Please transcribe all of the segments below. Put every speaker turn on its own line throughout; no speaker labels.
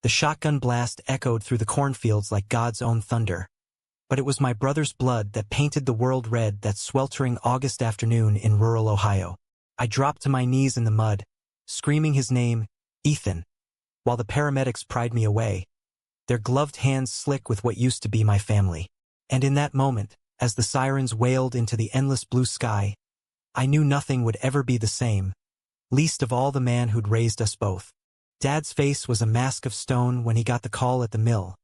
The shotgun blast echoed through the cornfields like God's own thunder. But it was my brother's blood that painted the world red that sweltering August afternoon in rural Ohio. I dropped to my knees in the mud, screaming his name, Ethan, while the paramedics pried me away, their gloved hands slick with what used to be my family. And in that moment, as the sirens wailed into the endless blue sky, I knew nothing would ever be the same, least of all the man who'd raised us both. Dad's face was a mask of stone when he got the call at the mill,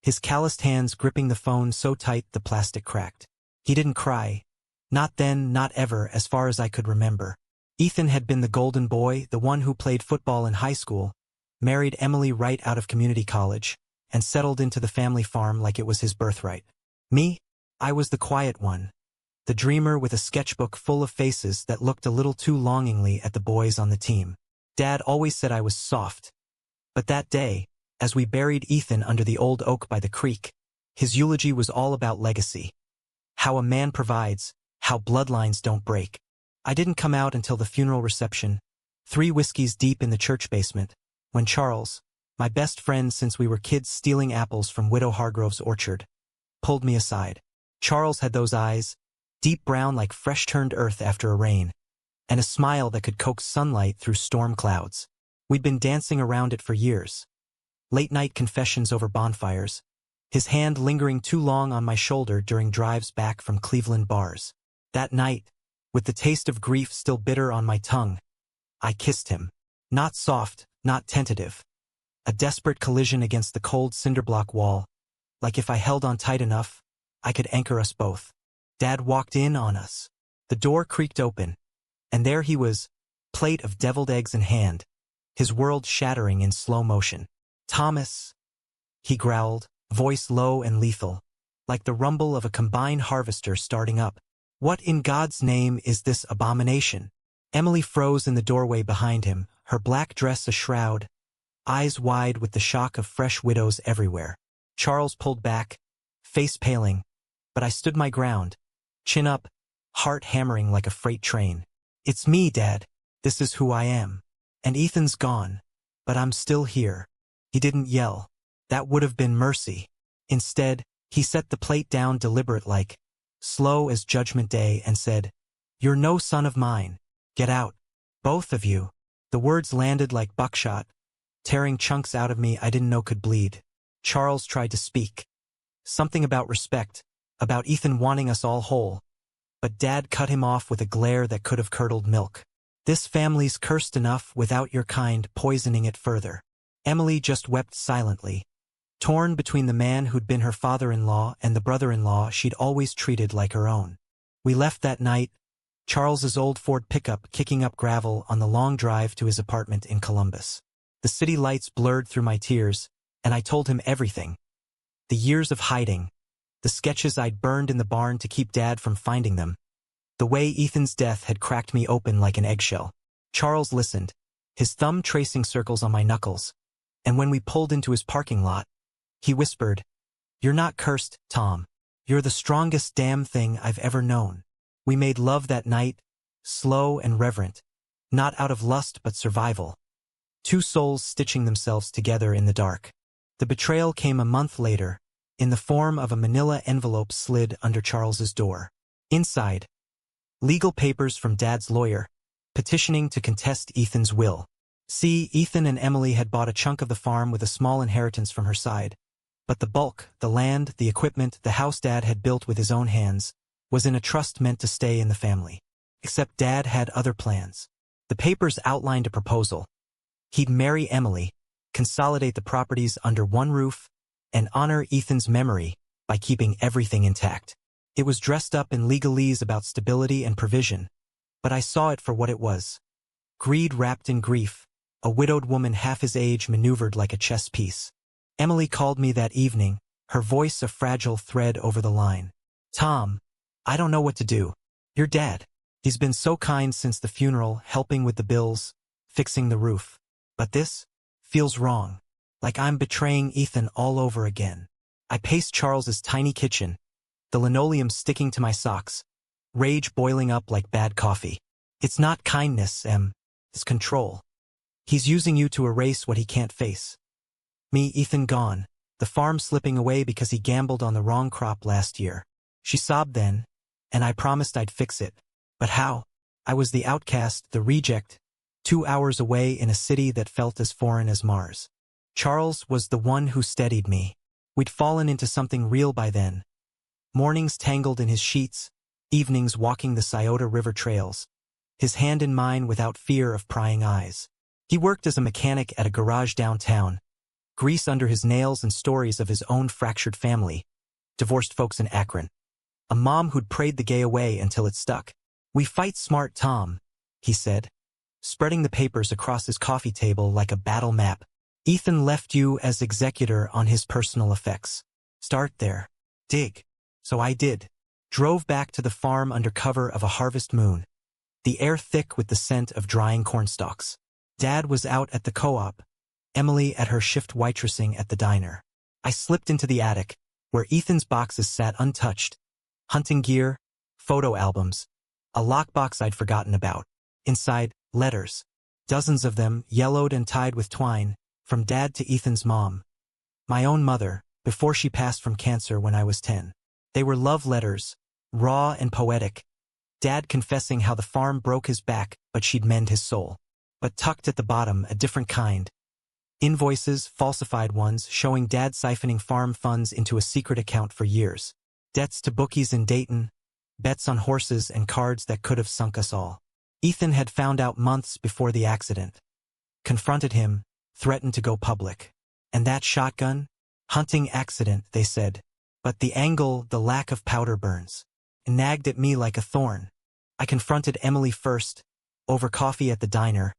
his calloused hands gripping the phone so tight the plastic cracked. He didn't cry. Not then, not ever, as far as I could remember. Ethan had been the golden boy, the one who played football in high school, married Emily right out of community college, and settled into the family farm like it was his birthright. Me? I was the quiet one, the dreamer with a sketchbook full of faces that looked a little too longingly at the boys on the team. Dad always said I was soft. But that day, as we buried Ethan under the old oak by the creek, his eulogy was all about legacy. How a man provides, how bloodlines don't break. I didn't come out until the funeral reception, 3 whiskeys deep in the church basement, when Charles, my best friend since we were kids stealing apples from Widow Hargrove's orchard, pulled me aside. Charles had those eyes, deep brown like fresh-turned earth after a rain, and a smile that could coax sunlight through storm clouds. We'd been dancing around it for years. Late-night confessions over bonfires, his hand lingering too long on my shoulder during drives back from Cleveland bars. That night, with the taste of grief still bitter on my tongue, I kissed him. Not soft, not tentative. A desperate collision against the cold cinderblock wall, like if I held on tight enough, I could anchor us both. Dad walked in on us. The door creaked open, and there he was, plate of deviled eggs in hand, his world shattering in slow motion. "Thomas," he growled, voice low and lethal, like the rumble of a combine harvester starting up. "What in God's name is this abomination?" Emily froze in the doorway behind him, her black dress a shroud, eyes wide with the shock of fresh widows everywhere. Charles pulled back, face paling, but I stood my ground, chin up, heart hammering like a freight train. "It's me, Dad. This is who I am. And Ethan's gone, but I'm still here." He didn't yell. That would have been mercy. Instead, he set the plate down deliberate-like, slow as Judgment Day, and said, "You're no son of mine. Get out. Both of you." The words landed like buckshot, tearing chunks out of me I didn't know could bleed. Charles tried to speak. Something about respect, about Ethan wanting us all whole. But Dad cut him off with a glare that could have curdled milk. "This family's cursed enough without your kind poisoning it further." Emily just wept silently, torn between the man who'd been her father-in-law and the brother-in-law she'd always treated like her own. We left that night, Charles's old Ford pickup kicking up gravel on the long drive to his apartment in Columbus. The city lights blurred through my tears, and I told him everything. The years of hiding, the sketches I'd burned in the barn to keep Dad from finding them, the way Ethan's death had cracked me open like an eggshell. Charles listened, his thumb tracing circles on my knuckles, and when we pulled into his parking lot, he whispered, "You're not cursed, Tom. You're the strongest damn thing I've ever known." We made love that night, slow and reverent, not out of lust but survival. 2 souls stitching themselves together in the dark. The betrayal came a month later, in the form of a manila envelope slid under Charles's door. Inside, legal papers from Dad's lawyer, petitioning to contest Ethan's will. See, Ethan and Emily had bought a chunk of the farm with a small inheritance from her side, but the bulk, the land, the equipment, the house Dad had built with his own hands, was in a trust meant to stay in the family. Except Dad had other plans. The papers outlined a proposal. He'd marry Emily, consolidate the properties under one roof, and honor Ethan's memory by keeping everything intact. It was dressed up in legalese about stability and provision, but I saw it for what it was. Greed wrapped in grief, a widowed woman half his age maneuvered like a chess piece. Emily called me that evening, her voice a fragile thread over the line. "Tom, I don't know what to do. Your dad. He's been so kind since the funeral, helping with the bills, fixing the roof. But this feels wrong, like I'm betraying Ethan all over again." I paced Charles's tiny kitchen, the linoleum sticking to my socks, rage boiling up like bad coffee. "It's not kindness, Em. It's control. He's using you to erase what he can't face. Me, Ethan, gone. The farm slipping away because he gambled on the wrong crop last year. She sobbed then, and I promised I'd fix it. But how? I was the outcast, the reject, 2 hours away in a city that felt as foreign as Mars. Charles was the one who steadied me. We'd fallen into something real by then. Mornings tangled in his sheets, evenings walking the Scioto River trails, his hand in mine without fear of prying eyes. He worked as a mechanic at a garage downtown, grease under his nails and stories of his own fractured family, divorced folks in Akron, a mom who'd prayed the gay away until it stuck. "We fight smart, Tom," he said, spreading the papers across his coffee table like a battle map. "Ethan left you as executor on his personal effects. Start there. Dig." So I did. Drove back to the farm under cover of a harvest moon, the air thick with the scent of drying cornstalks. Dad was out at the co-op, Emily at her shift waitressing at the diner. I slipped into the attic, where Ethan's boxes sat untouched, hunting gear, photo albums, a lockbox I'd forgotten about. Inside, letters, dozens of them, yellowed and tied with twine, from Dad to Ethan's mom, my own mother, before she passed from cancer when I was 10. They were love letters, raw and poetic, Dad confessing how the farm broke his back but she'd mend his soul. But tucked at the bottom, a different kind. Invoices, falsified ones, showing Dad siphoning farm funds into a secret account for years. Debts to bookies in Dayton, bets on horses and cards that could have sunk us all. Ethan had found out months before the accident. Confronted him, threatened to go public. And that shotgun? Hunting accident, they said. But the angle, the lack of powder burns, nagged at me like a thorn. I confronted Emily first, over coffee at the diner,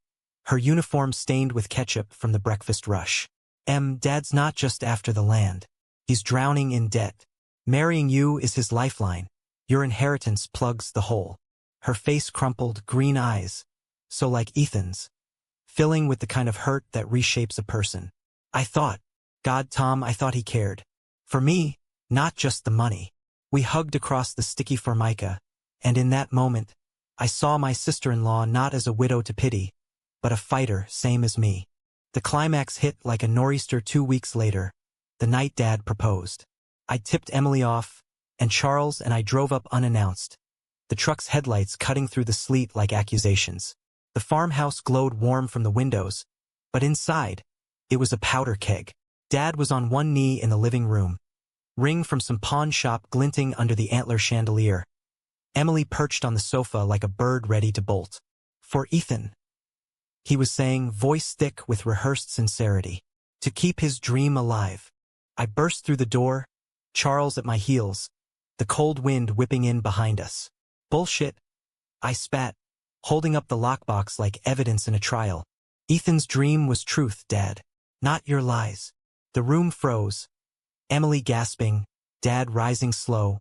her uniform stained with ketchup from the breakfast rush. Dad's not just after the land. He's drowning in debt. Marrying you is his lifeline. Your inheritance plugs the hole. Her face crumpled, green eyes, so like Ethan's, filling with the kind of hurt that reshapes a person. I thought, God, Tom, I thought he cared. For me, not just the money. We hugged across the sticky formica, and in that moment, I saw my sister-in-law not as a widow to pity, but a fighter, same as me. The climax hit like a nor'easter 2 weeks later, the night Dad proposed. I tipped Emily off, and Charles and I drove up unannounced, the truck's headlights cutting through the sleet like accusations. The farmhouse glowed warm from the windows, but inside, it was a powder keg. Dad was on one knee in the living room, ring from some pawn shop glinting under the antler chandelier. Emily perched on the sofa like a bird ready to bolt. For Ethan, he was saying, voice thick with rehearsed sincerity, to keep his dream alive. I burst through the door, Charles at my heels, the cold wind whipping in behind us. Bullshit, I spat, holding up the lockbox like evidence in a trial. Ethan's dream was truth, Dad, not your lies. The room froze, Emily gasping, Dad rising slow,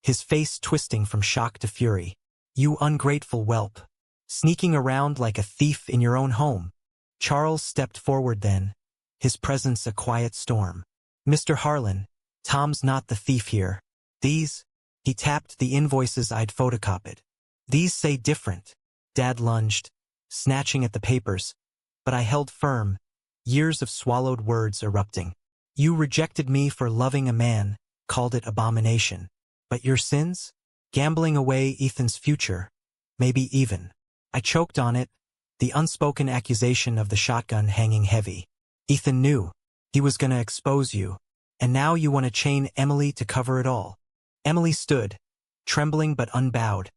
his face twisting from shock to fury. You ungrateful whelp, sneaking around like a thief in your own home. Charles stepped forward then, his presence a quiet storm. Mr. Harlan, Tom's not the thief here. These, he tapped the invoices I'd photocopied. These say different. Dad lunged, snatching at the papers, but I held firm, years of swallowed words erupting. You rejected me for loving a man, called it abomination. But your sins? Gambling away Ethan's future, maybe even. I choked on it, the unspoken accusation of the shotgun hanging heavy. Ethan knew. He was gonna expose you. And now you want to chain Emily to cover it all. Emily stood, trembling but unbowed,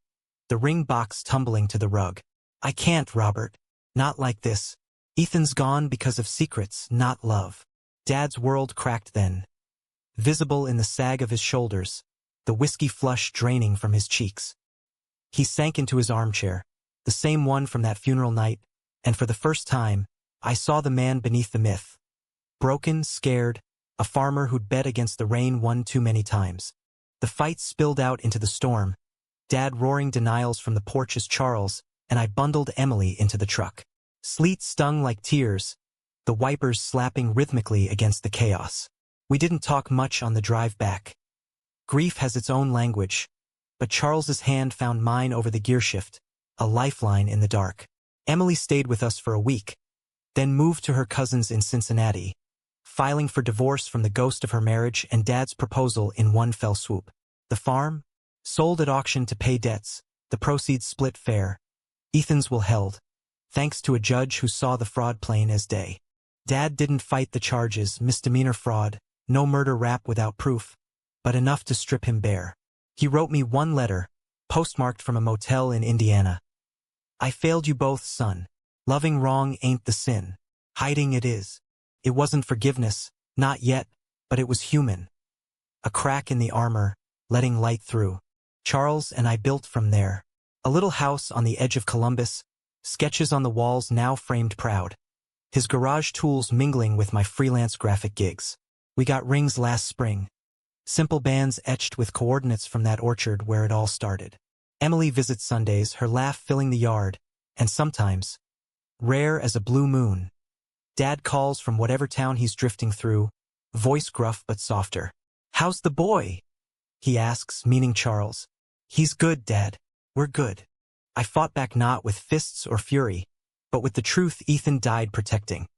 the ring box tumbling to the rug. I can't, Robert. Not like this. Ethan's gone because of secrets, not love. Dad's world cracked then, visible in the sag of his shoulders, the whiskey flush draining from his cheeks. He sank into his armchair, the same one from that funeral night, and for the first time, I saw the man beneath the myth. Broken, scared, a farmer who'd bet against the rain one too many times. The fight spilled out into the storm, Dad roaring denials from the porch as Charles and I bundled Emily into the truck. Sleet stung like tears, the wipers slapping rhythmically against the chaos. We didn't talk much on the drive back. Grief has its own language, but Charles's hand found mine over the gearshift, a lifeline in the dark. Emily stayed with us for a week, then moved to her cousins in Cincinnati, filing for divorce from the ghost of her marriage and Dad's proposal in one fell swoop. The farm? Sold at auction to pay debts, the proceeds split fair. Ethan's will held, thanks to a judge who saw the fraud plain as day. Dad didn't fight the charges, misdemeanor fraud, no murder rap without proof, but enough to strip him bare. He wrote me one letter, postmarked from a motel in Indiana. I failed you both, son. Loving wrong ain't the sin. Hiding it is. It wasn't forgiveness, not yet, but it was human. A crack in the armor, letting light through. Charles and I built from there. A little house on the edge of Columbus, sketches on the walls now framed proud. His garage tools mingling with my freelance graphic gigs. We got rings last spring. Simple bands etched with coordinates from that orchard where it all started. Emily visits Sundays, her laugh filling the yard, and sometimes, rare as a blue moon, Dad calls from whatever town he's drifting through, voice gruff but softer. "How's the boy?" he asks, meaning Charles. "He's good, Dad. We're good." I fought back not with fists or fury, but with the truth Ethan died protecting.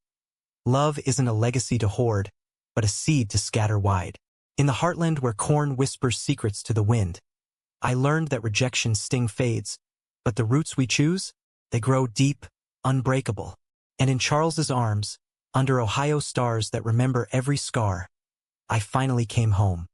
Love isn't a legacy to hoard, but a seed to scatter wide. In the heartland where corn whispers secrets to the wind, I learned that rejection's sting fades, but the roots we choose, they grow deep, unbreakable. And in Charles's arms, under Ohio stars that remember every scar, I finally came home.